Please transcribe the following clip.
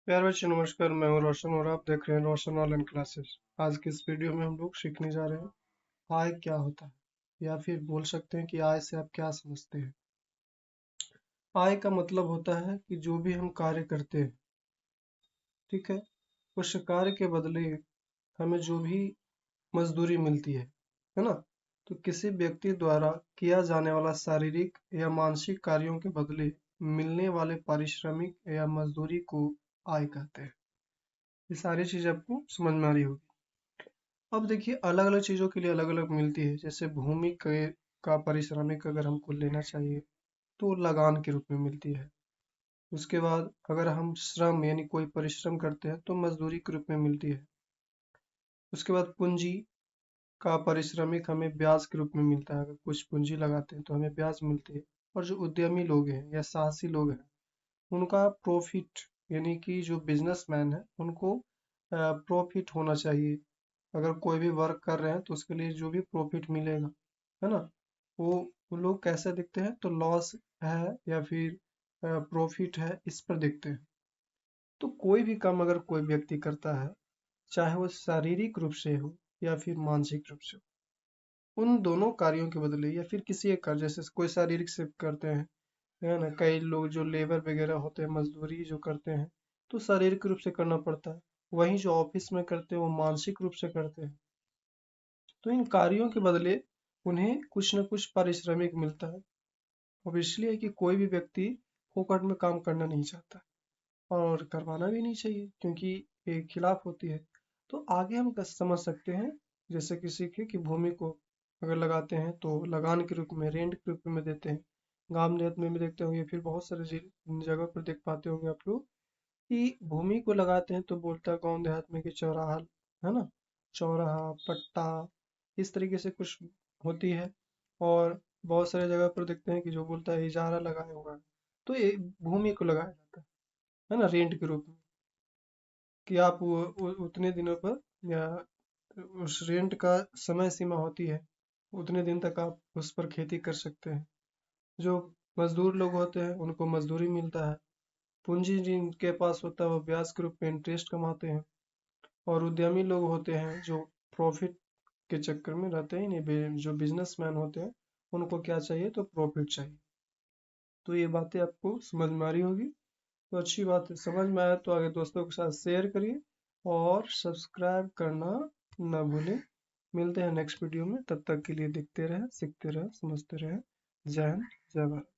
प्यारे बच्चों नमस्कार। मैं हूं रोशन और आप देख रहे हैं रोशन ऑनलाइन क्लासेस। आज के इस वीडियो में हम लोग सीखने जा रहे हैं आय क्या होता है, या फिर बोल सकते हैं कि आय से आप क्या समझते हैं। आय का मतलब होता है कि जो भी हम कार्य करते हैं, ठीक है, उस कार्य के बदले हमें जो भी मजदूरी मिलती है ना। तो किसी व्यक्ति द्वारा किया जाने वाला शारीरिक या मानसिक कार्यों के बदले मिलने वाले पारिश्रमिक या मजदूरी को आय कहते हैं। ये सारी चीज आपको समझ में आ रही होगी। अब देखिए, अलग अलग चीजों के लिए अलग अलग मिलती है। जैसे भूमि के का पारिश्रमिक अगर हमको लेना चाहिए तो लगान के रूप में मिलती है। उसके बाद अगर हम श्रम यानी कोई परिश्रम करते हैं तो मजदूरी के रूप में मिलती है। उसके बाद पूंजी का पारिश्रमिक हमें ब्याज के रूप में मिलता है। अगर कुछ पूंजी लगाते हैं तो हमें ब्याज मिलती है। और जो उद्यमी लोग हैं या साहसी लोग हैं, उनका प्रॉफिट यानी कि जो बिजनेसमैन है उनको प्रॉफिट होना चाहिए। अगर कोई भी वर्क कर रहे हैं तो उसके लिए जो भी प्रॉफिट मिलेगा, है ना, वो वो लोग कैसे दिखते हैं, तो लॉस है या फिर प्रॉफिट है, इस पर दिखते हैं। तो कोई भी काम अगर कोई व्यक्ति करता है, चाहे वो शारीरिक रूप से हो या फिर मानसिक रूप से हो, उन दोनों कार्यों के बदले या फिर किसी एक कार्य, जैसे कोई शारीरिक से करते हैं, है ना, कई लोग जो लेबर वगैरह होते हैं, मजदूरी जो करते हैं, तो शारीरिक रूप से करना पड़ता है। वहीं जो ऑफिस में करते हैं वो मानसिक रूप से करते हैं। तो इन कार्यों के बदले उन्हें कुछ न कुछ पारिश्रमिक मिलता है। अब इसलिए कि कोई भी व्यक्ति फोकट में काम करना नहीं चाहता और करवाना भी नहीं चाहिए, क्योंकि ये खिलाफ होती है। तो आगे हम समझ सकते हैं, जैसे किसी की कि भूमि को अगर लगाते हैं तो लगान के रूप में, रेंट के रूप में देते हैं। गांव देहात में भी देखते होंगे, फिर बहुत सारे जगह पर देख पाते होंगे आप लोग कि भूमि को लगाते हैं तो बोलता है गांव देहात में कि चौराहा, है ना, चौराहा पट्टा, इस तरीके से कुछ होती है। और बहुत सारे जगह पर देखते हैं कि जो बोलता है इजारा लगाया हुआ है, तो ये भूमि को लगाया जाता है ना, रेंट के रूप में, कि आप उतने दिनों पर, या उस रेंट का समय सीमा होती है, उतने दिन तक आप उस पर खेती कर सकते हैं। जो मजदूर लोग होते हैं उनको मजदूरी मिलता है। पूंजी जिनके पास होता है वो ब्याज के रूप में इंटरेस्ट कमाते हैं। और उद्यमी लोग होते हैं जो प्रॉफिट के चक्कर में रहते हैं, नहीं जो बिजनेसमैन होते हैं उनको क्या चाहिए, तो प्रॉफिट चाहिए। तो ये बातें आपको समझ में आ रही होगी। तो अच्छी बात है, समझ में आया तो आगे दोस्तों के साथ शेयर करिए और सब्सक्राइब करना ना भूलें। मिलते हैं नेक्स्ट वीडियो में, तब तक के लिए देखते रहें, सीखते रहें, समझते रहें। जय हिंद, जय भारत।